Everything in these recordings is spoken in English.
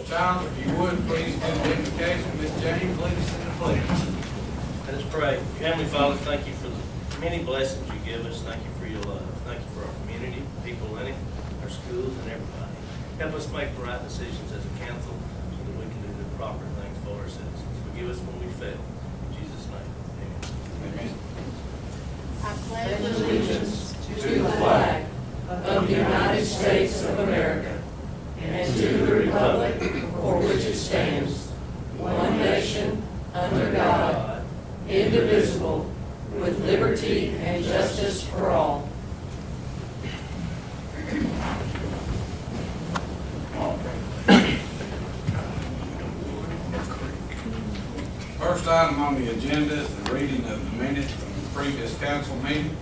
Child, if you would, please do the invocation. Ms. James, lead us in the pledge. Let us pray. Heavenly Father, thank you for the many blessings you give us. Thank you for your love. Thank you for our community, people in it, our schools, and everybody. Help us make the right decisions as a council so that we can do the proper things for our citizens. Forgive us when we fail. In Jesus' name, amen. Amen. I pledge allegiance to the flag of the United States of America and to the republic for which it stands, one nation, under God, indivisible, with liberty and justice for all. First item on the agenda is the reading of the minutes from the previous council meeting.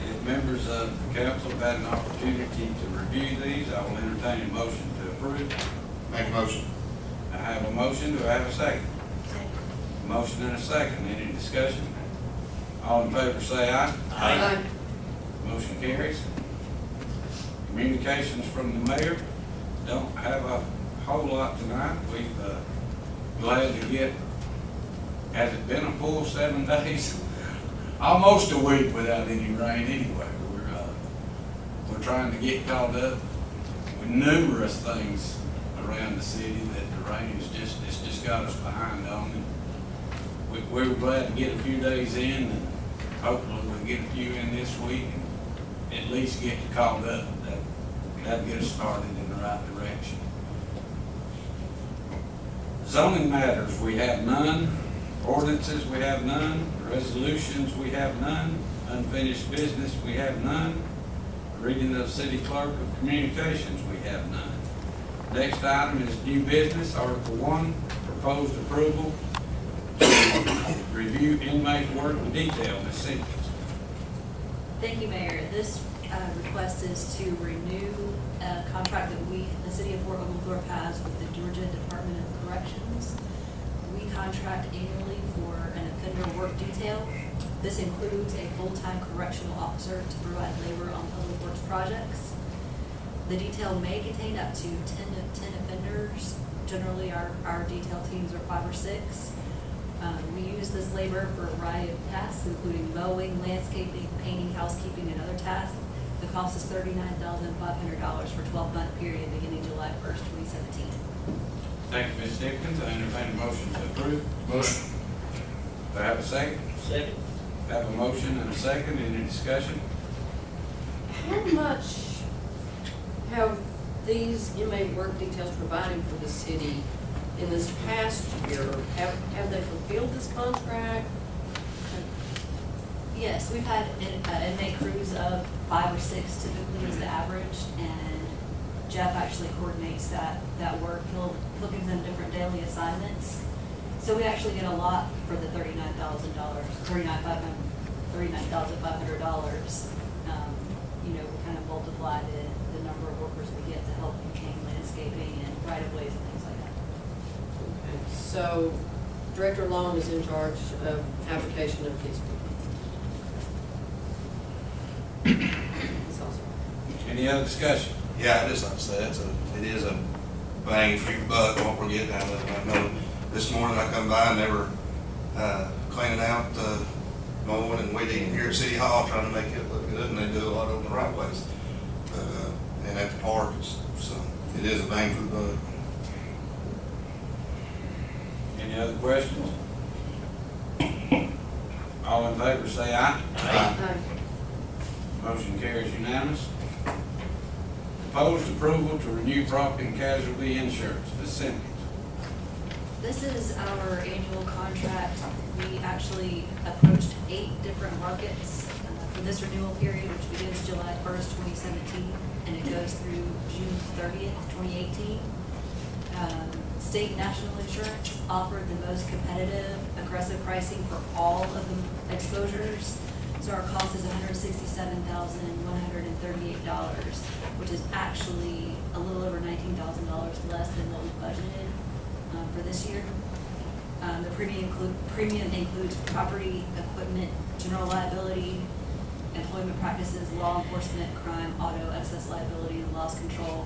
If members of the council have had an opportunity to review these, I will entertain a motion to approve. Make a motion. I have a motion. Do I have a second? Motion and a second. Any discussion? All in favor say aye. Aye. Motion carries. Communications from the mayor. Don't have a whole lot tonight. We've glad to get, has it been a full 7 days? Almost a week without any rain anyway. We're trying to get caught up with numerous things around the city that the rain has just got us behind on. And we were glad to get a few days in, and hopefully we'll get a few in this week and at least get caught up. That'll get us started in the right direction. Zoning matters, we have none. Ordinances, we have none. Resolutions, we have none. Unfinished business, we have none. Reading of city clerk of communications, we have none. Next item is new business, Article 1, proposed approval to review inmate work detail. Ms. Simmons. Thank you, Mayor. This request is to renew a contract that the city of Fort Oglethorpe has with the Georgia Department of Corrections. We contract annually for an offender work detail. This includes a full-time correctional officer to provide labor on public works projects. The detail may contain up to 10 offenders. Generally, our detail teams are 5 or 6. We use this labor for a variety of tasks, including mowing, landscaping, painting, housekeeping, and other tasks. The cost is $39,500 for a 12-month period beginning July 1st, 2017. Thank you, Ms. Dickens. I entertain a motion to approve. Motion. Do I have a second? Second. I have a motion and a second. Any discussion? How much have these inmate work details provided for the city in this past year? Have they fulfilled this contract? Yes, we've had inmate crews of 5 or 6 typically is the average, and Jeff actually coordinates that work. He'll give them different daily assignments. So we actually get a lot for the $39,500. We kind of multiply the number of workers we get to help maintain landscaping and right-of-ways and things like that. So Director Long is in charge of application of these people. That's awesome. Any other discussion? Yeah, I just like to say it is a bang for your buck what we're getting out of it. I know this morning I come by and they were cleaning out mowing and weeding here at City Hall, trying to make it look good, and they do a lot of the right ways. And at the park, so it is a bang for the buck. Any other questions? All in favor say aye. Aye. Motion carries unanimous. Proposed approval to renew property and casualty insurance. Ms. Simmons. This is our annual contract. We actually approached 8 different markets for this renewal period, which begins July 1st, 2017, and it goes through June 30th, 2018. State National Insurance offered the most competitive, aggressive pricing for all of the exposures. So our cost is $167,138, which is actually a little over $19,000 less than what we budgeted for this year. The premium includes property, equipment, general liability, employment practices, law enforcement, crime, auto, excess liability, and loss control.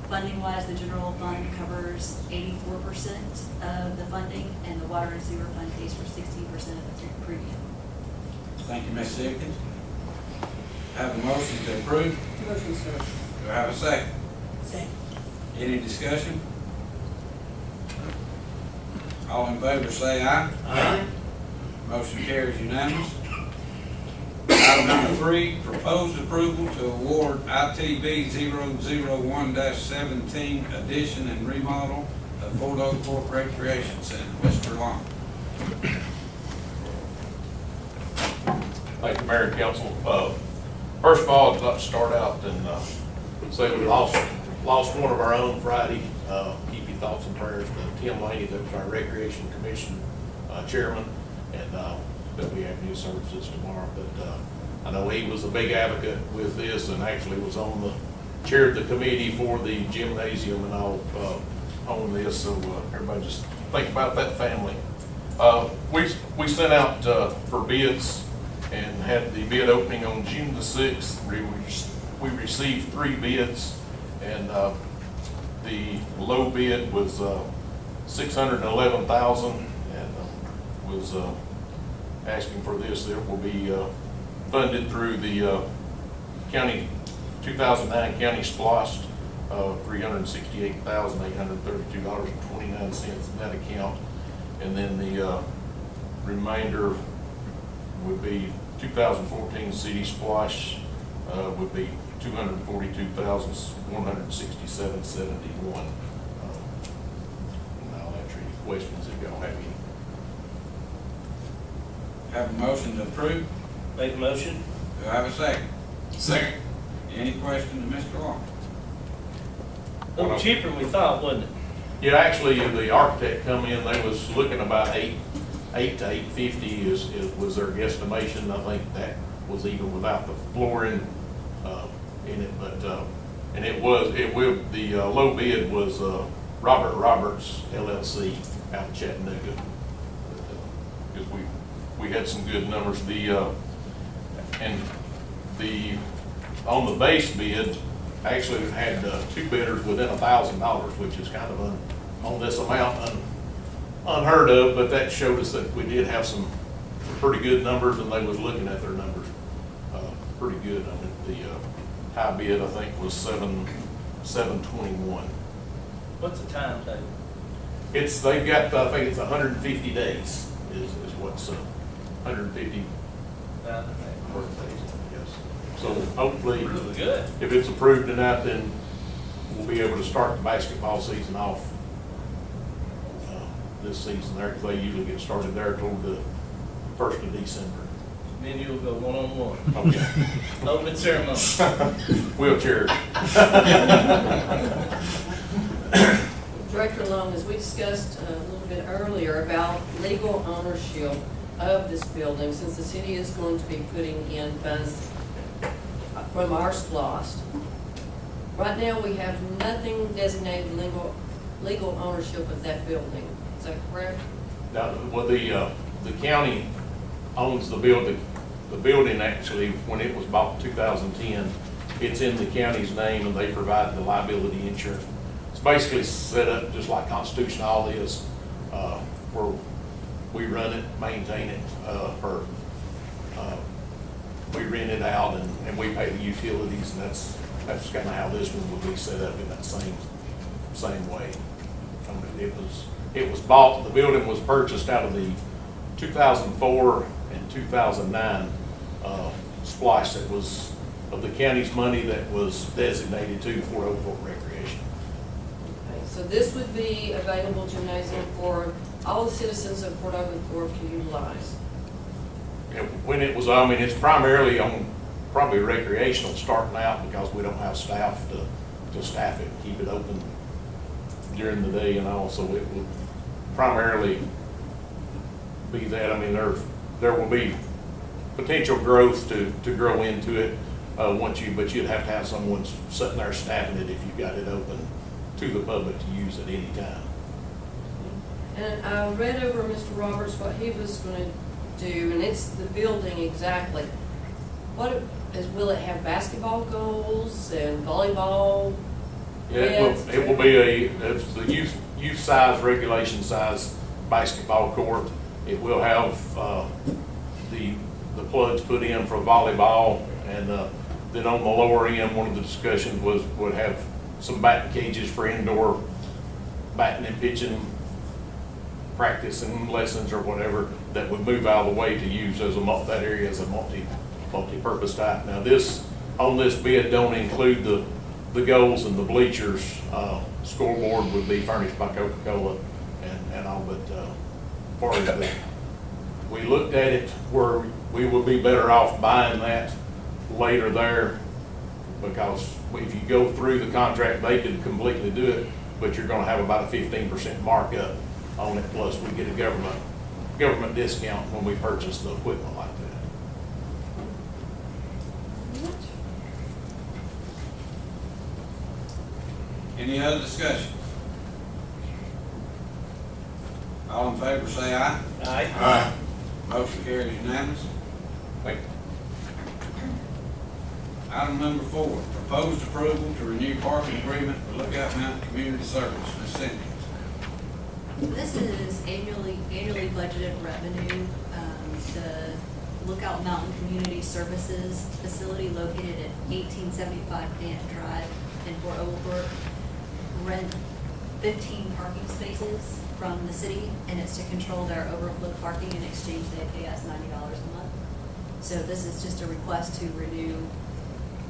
Funding-wise, the general fund covers 84% of the funding, and the water and sewer fund pays for 16% of the premium. Thank you, Ms. Simpkins. Have a motion to approve. Motion, sir. Do I have a second? Second. Any discussion? All in favor say aye. Aye. Motion carries unanimous. Item number 3, proposed approval to award ITB 001-17 addition and remodel of Fort Oglethorpe Recreation Center. Mr. Long. Thank you, Mayor and Council. First of all, I'd like to start out and say we lost one of our own Friday. Keep your thoughts and prayers to Tim Laney, that was our Recreation Commission chairman, and that we have new services tomorrow. But I know he was a big advocate with this, and actually was on the chair of the committee for the gymnasium and all on this. So everybody just think about that family. We sent out for bids and had the bid opening on June the 6th. We received 3 bids, and the low bid was $611,000, and was asking for this. It will be funded through the county 2009 county splost, $368,832.29 in that account, and then the remainder would be 2014 city splosh, would be $242,167.71. And I'll answer any questions if y'all have any. Have a motion to approve. Make a motion? Do I have a second? Second. Any question to Mr. Long? A little cheaper than we thought, wasn't it? Yeah, actually, the architect come in, they was looking about $8 to $850 was their guesstimation. I think that was even without the flooring in it, but and the low bid was Robert Roberts LLC out of Chattanooga, because we had some good numbers. On the base bid, actually had 2 bidders within $1,000, which is kind of on this amount unheard of, but that showed us that we did have some pretty good numbers, and they was looking at their numbers pretty good. I mean, the high bid, I think, was $721. What's the time table? They've got, I think it's 150 days is what's 150 work days, yes. So hopefully, Really good. if it's approved tonight, then we'll be able to start the basketball season off this season there, because they usually get started there toward the 1st of December. Then you'll go one-on-one. Okay. Open ceremony. Wheelchair. Director Long, as we discussed a little bit earlier about legal ownership of this building, since the city is going to be putting in funds from our splost, right now we have nothing designated legal ownership of that building. Is that correct? Now, well, the county owns the building. The building, actually, when it was bought in 2010, it's in the county's name, and they provide the liability insurance. It's basically set up just like Constitution Hall is, where we run it, maintain it, we rent it out, and we pay the utilities, and that's kind of how this one would be set up, in that same way. It was bought, the building was purchased out of the 2004 and 2009 splash that was of the county's money that was designated to Fort Oglethorpe Recreation. Okay, so this would be available gymnasium for all the citizens of Fort Oglethorpe to utilize. When it was, I mean, it's primarily on probably recreational starting out, because we don't have staff to staff it and keep it open during the day and all, so it would primarily be that. I mean, there will be potential growth to grow into it but you'd have to have someone sitting there staffing it if you got it open to the public to use at any time. And I read over Mr. Roberts what he was going to do, and it's the building exactly. Will it have basketball goals and volleyball Yeah, it will be it's the youth size, regulation size basketball court. It will have, the plugs put in for volleyball, and, then on the lower end, one of the discussions would have some batting cages for indoor batting and pitching practice and lessons or whatever that would move out of the way to use as that area as a multi-purpose type. Now on this bid don't include the goals and the bleachers. Scoreboard would be furnished by Coca-Cola and all, but, far as we looked at it where we would be better off buying that later there, because if you go through the contract, they can completely do it, but you're gonna have about a 15% markup on it, plus we get a government discount when we purchase the equipment like that. Any other discussion? All in favor say aye. Aye. Motion carries unanimous. Thank you. Item number 4, proposed approval to renew parking agreement for Lookout Mountain Community Service. Ms. Cindy. This is annually budgeted revenue. The Lookout Mountain Community Services facility located at 1875 Dant Drive in Fort Oglethorpe rent 15 parking spaces from the city, and it's to control their overflow parking. In exchange, they pay us $90 a month. So this is just a request to renew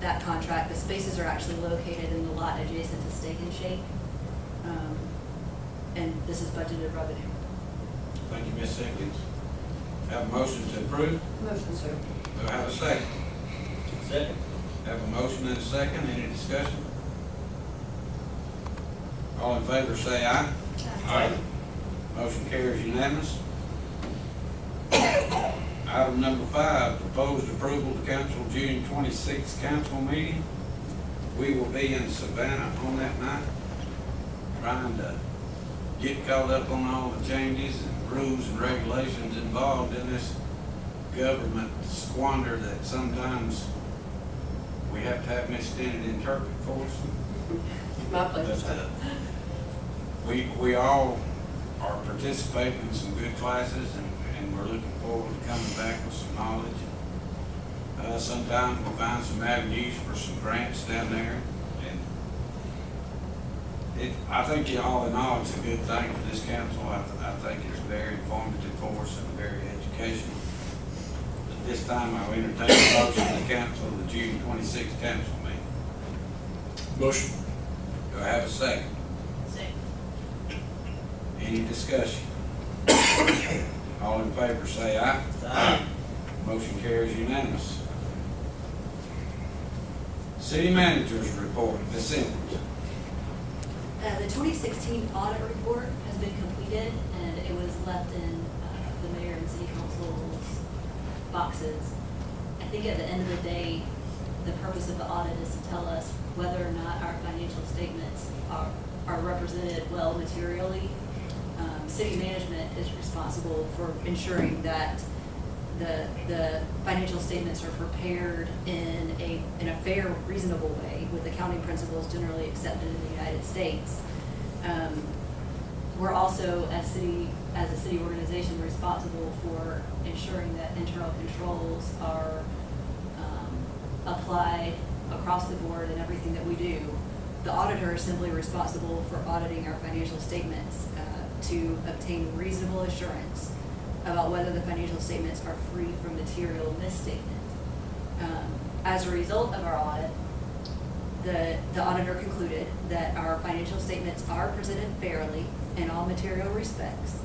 that contract. The spaces are actually located in the lot adjacent to Steak and Shake. And this is budgeted revenue. Thank you, Ms. Simmons. Have a motion to approve? Motion, sir. Do I have a second? Second. Have a motion and a second. Any discussion? All in favor say aye. Aye. Motion carries unanimous. Item number 5, proposed approval to cancel June 26th council meeting. We will be in Savannah on that night, trying to get caught up on all the changes and rules and regulations involved in this government squander that sometimes we have to have Miss Denny interpret for us. My pleasure, But, sir. we all are participating in some good classes, and we're looking forward to coming back with some knowledge. Sometimes we'll find some avenues for some grants down there, and I think all in all, it's a good thing for this council. I think it's very informative for us and very educational. At this time, I'll entertain a motion to cancel the June 26th council meeting. Motion. Do I have a second? Second. Any discussion? All in favor say aye. Aye. Motion carries unanimous. City manager's report, Ms. Simmons. The 2016 audit report has been completed, and it was left in the mayor and city council's boxes. I think at the end of the day, the purpose of the audit is to tell us whether or not our financial statements are represented well materially. City management is responsible for ensuring that the financial statements are prepared in a fair, reasonable way with accounting principles generally accepted in the United States. We're also, as a city organization, responsible for ensuring that internal controls are applied across the board in everything that we do. The auditor is simply responsible for auditing our financial statements to obtain reasonable assurance about whether the financial statements are free from material misstatement. As a result of our audit, the auditor concluded that our financial statements are presented fairly in all material respects,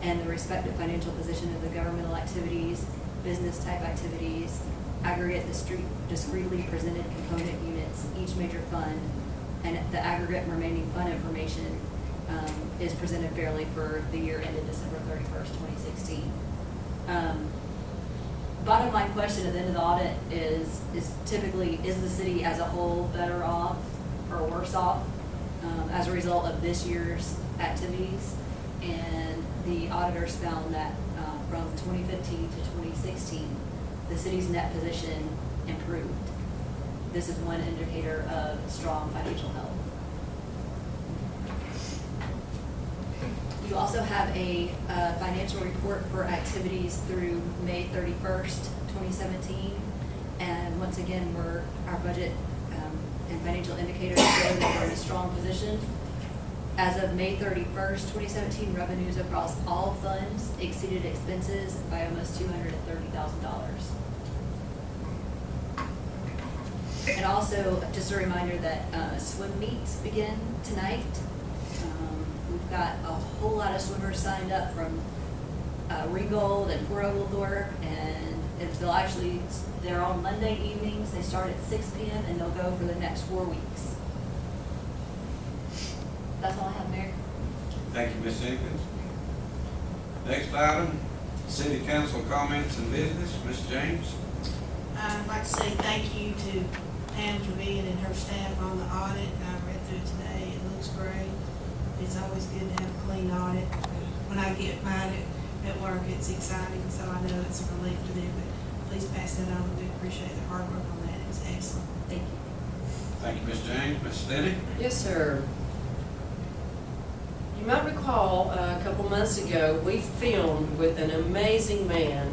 and the respective financial position of the governmental activities, business type activities, aggregate discretely presented component units, each major fund, and the aggregate remaining fund information is presented fairly for the year ended December 31st, 2016. Bottom line question at the end of the audit is typically, is the city as a whole better off or worse off as a result of this year's activities? And the auditors found that from 2015 to 2016, the city's net position improved. This is one indicator of strong financial health. You also have a financial report for activities through May 31st, 2017. And once again, our budget and financial indicators show that we're in a strong position. As of May 31st, 2017, revenues across all funds exceeded expenses by almost $230,000. And also, just a reminder that swim meets begin tonight. We've got a whole lot of swimmers signed up from Ringgold and Fort Oglethorpe, and they're on Monday evenings. They start at 6 p.m. and they'll go for the next 4 weeks. That's all I have, Mayor. Thank you, Ms. Jenkins. Next item, city council comments and business. Ms. James. I'd like to say thank you to Pam Trevino and her staff on the audit. I read through it today. It looks great. It's always good to have a clean audit. When I get mine at work, it's exciting, so I know it's a relief to them. But please pass that on. We appreciate the hard work on that. It was excellent. Thank you. Thank you, Ms. James. Ms. Steddy. Yes, sir. You might recall a couple months ago, we filmed with an amazing man.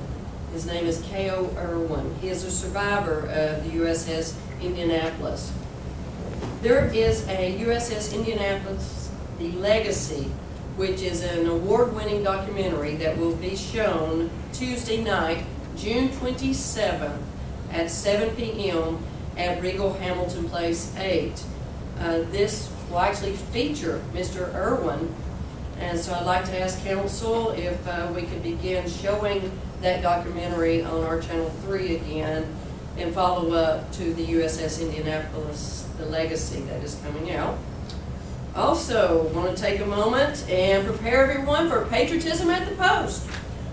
His name is K.O. Irwin. He is a survivor of the USS Indianapolis. There is a USS Indianapolis, The Legacy, which is an award-winning documentary that will be shown Tuesday night, June 27th at 7 p.m. at Regal Hamilton Place 8. This will actually feature Mr. Irwin, and so I'd like to ask council if we could begin showing that documentary on our Channel 3 again and follow up to the USS Indianapolis, The Legacy that is coming out. Also, want to take a moment and prepare everyone for Patriotism at the Post.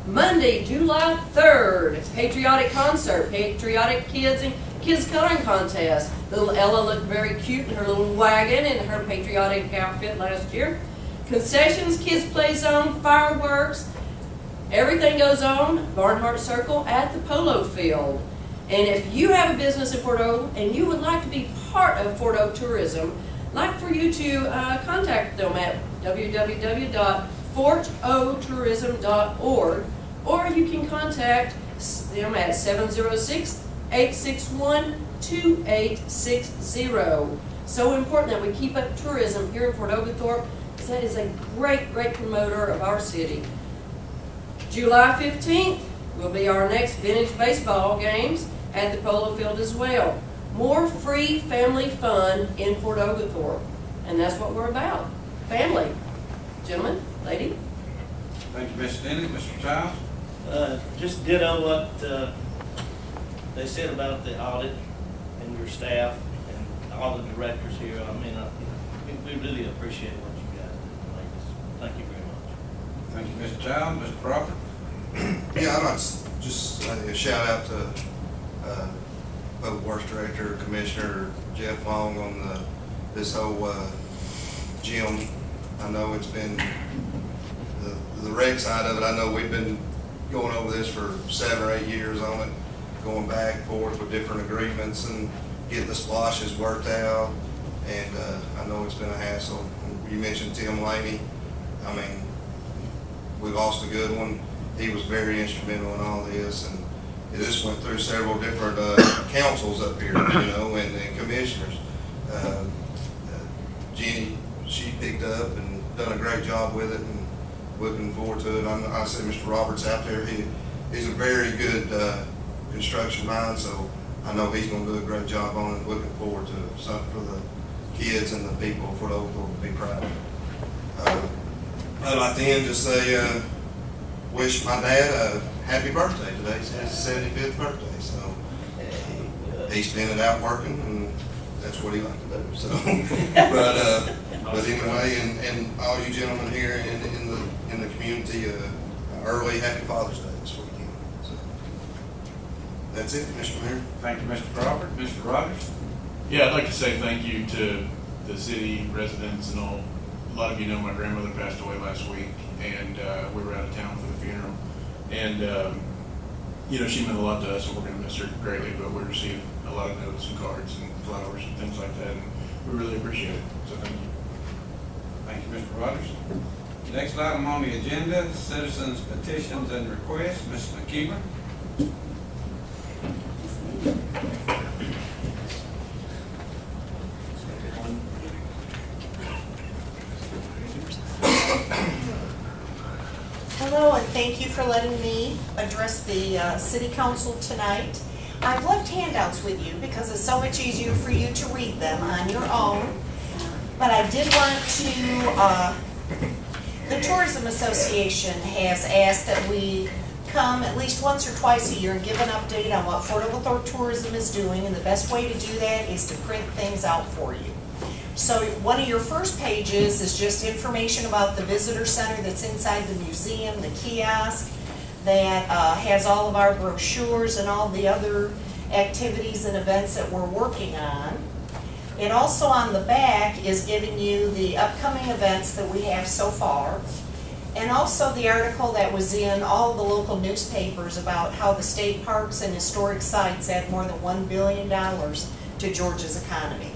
Monday, July 3rd, patriotic concert, patriotic kids and kids coloring contest. Little Ella looked very cute in her little wagon and her patriotic outfit last year. Concessions, kids play zone, fireworks, everything goes on. Barnhart Circle at the Polo Field. And if you have a business in Fort Oak and you would like to be part of Fort Oak tourism, I'd like for you to contact them at www.fortotourism.org, or you can contact them at 706-861-2860. So important that we keep up tourism here in Fort Oglethorpe, because that is a great, great promoter of our city. July 15th will be our next vintage baseball games at the Polo Field as well. More free family fun in Fort Oglethorpe, and that's what we're about. Family. Gentlemen, lady. Thank you, Ms. Steddy. Mr. Childs. Just ditto what they said about the audit and your staff and all the directors here. I mean, we really appreciate what you guys do. Thank you very much. Thank you, Mr. Childs. Mr. Crawford. Yeah, I'd like to just say a shout out to Public Works Director, Commissioner Jeff Long on this whole gym. I know it's been the rec side of it. I know we've been going over this for 7 or 8 years on it, going back and forth with different agreements and getting the splashes worked out. And I know it's been a hassle. You mentioned Tim Laney. I mean, we lost a good one. He was very instrumental in all this, and this went through several different councils up here, and commissioners. Jeannie, she picked up and done a great job with it, and looking forward to it. I said Mr. Roberts out there, he's a very good construction mind, so I know he's going to do a great job on it. Looking forward to something for the kids and the people for the Oglethorpe to be proud of. I'd like to end just say, wish my dad a happy birthday today. It's his 75th birthday, so he spent it out working, and that's what he liked to do. So, but anyway, and all you gentlemen here in the community, early happy Father's Day this weekend. So that's it, Mr. Mayor. Thank you, Mr. Crawford. Mr. Rogers. Yeah, I'd like to say thank you to the city residents and all. A lot of you know my grandmother passed away last week, and we were out of town for the funeral. And, she meant a lot to us, and we're going to miss her greatly, but we received a lot of notes and cards and flowers and things like that, and we really appreciate it. So thank you. Thank you, Mr. Rogers. Next item on the agenda, citizens petitions and requests. Ms. McKeever. Hello, and thank you for letting me address the city council tonight. I've left handouts with you because it's so much easier for you to read them on your own. But I did want to, the Tourism Association has asked that we come at least once or twice a year and give an update on what Fort Oglethorpe Tourism is doing, and the best way to do that is to print things out for you. So one of your first pages is just information about the visitor center that's inside the museum, the kiosk that has all of our brochures and all the other activities and events that we're working on. It also on the back is giving you the upcoming events that we have so far, and also the article that was in all the local newspapers about how the state parks and historic sites add more than $1 billion to Georgia's economy,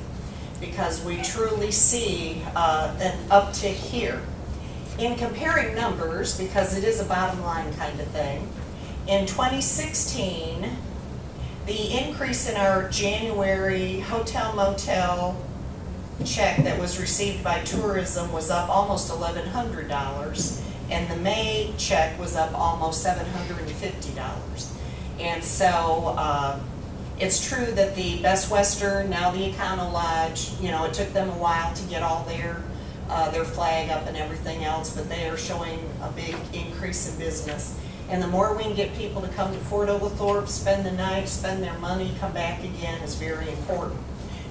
because we truly see an uptick here. In comparing numbers, because it is a bottom line kind of thing, in 2016, the increase in our January hotel motel check that was received by tourism was up almost $1,100, and the May check was up almost $750. And so it's true that the Best Western, now the Econo Lodge, you know, it took them a while to get all their flag up and everything else, but they are showing a big increase in business. And the more we can get people to come to Fort Oglethorpe, spend the night, spend their money, come back again is very important.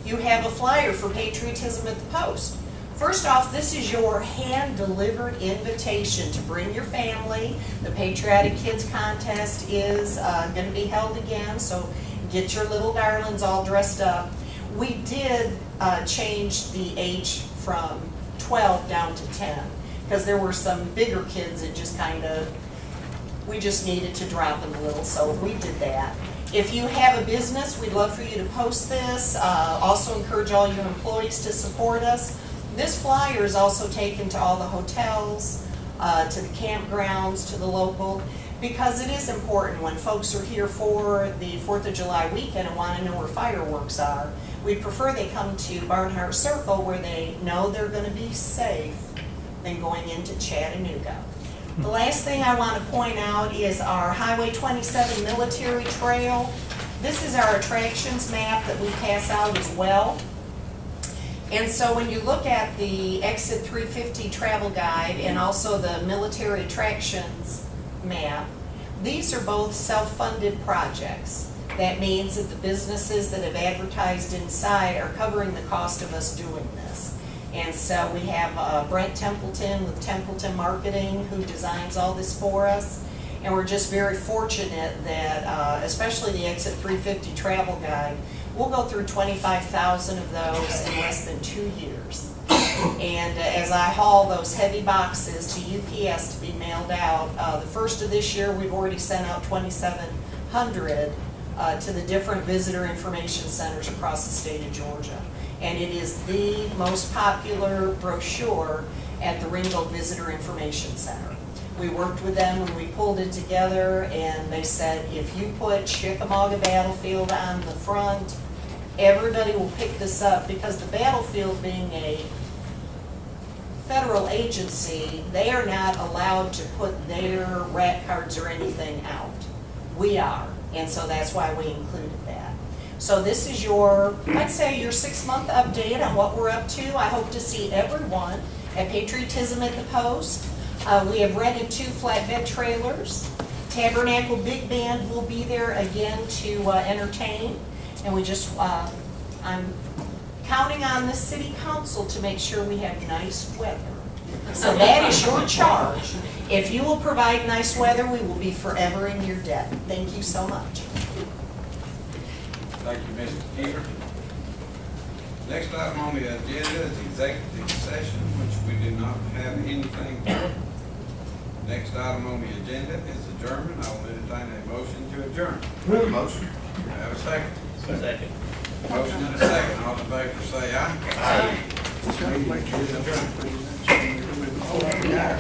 You have a flyer for Patriotism at the Post. First off, this is your hand-delivered invitation to bring your family. The Patriotic Kids Contest is going to be held again, so get your little darlings all dressed up. We did change the age from 12 down to 10, because there were some bigger kids that just kind of, we just needed to drop them a little, so we did that. If you have a business, we'd love for you to post this. Also encourage all your employees to support us. This flyer is also taken to all the hotels, to the campgrounds, to the local, because it is important when folks are here for the 4th of July weekend and want to know where fireworks are. We prefer they come to Barnhart Circle where they know they're going to be safe than going into Chattanooga. The last thing I want to point out is our Highway 27 Military Trail. This is our attractions map that we pass out as well. And so when you look at the Exit 350 travel guide and also the military attractions map, these are both self-funded projects. That means that the businesses that have advertised inside are covering the cost of us doing this. And so we have Brent Templeton with Templeton Marketing who designs all this for us. And we're just very fortunate that, especially the Exit 350 travel guide, we'll go through 25,000 of those in less than 2 years. And as I haul those heavy boxes to UPS to be mailed out, the first of this year we've already sent out 2,700 to the different visitor information centers across the state of Georgia. And it is the most popular brochure at the Ringgold Visitor Information Center. We worked with them when we pulled it together, and they said, if you put Chickamauga Battlefield on the front, everybody will pick this up, because the battlefield being a federal agency, they are not allowed to put their rat cards or anything out. We are, and so that's why we included that. So this is your, I'd say your 6-month update on what we're up to. I hope to see everyone at Patriotism at the Post. We have rented 2 flatbed trailers. Tabernacle Big Band will be there again to entertain. And we just, I'm counting on the city council to make sure we have nice weather. So that is your charge. If you will provide nice weather, we will be forever in your debt. Thank you so much. Thank you, Mr. Keeper. Next item on the agenda is executive session, which we do not have anything for. Next item on the agenda is adjournment. I will entertain a motion to adjourn. Motion. Do I have a second? Second. Motion and a second. All in favor say aye. Aye. This meeting is adjourned. We are.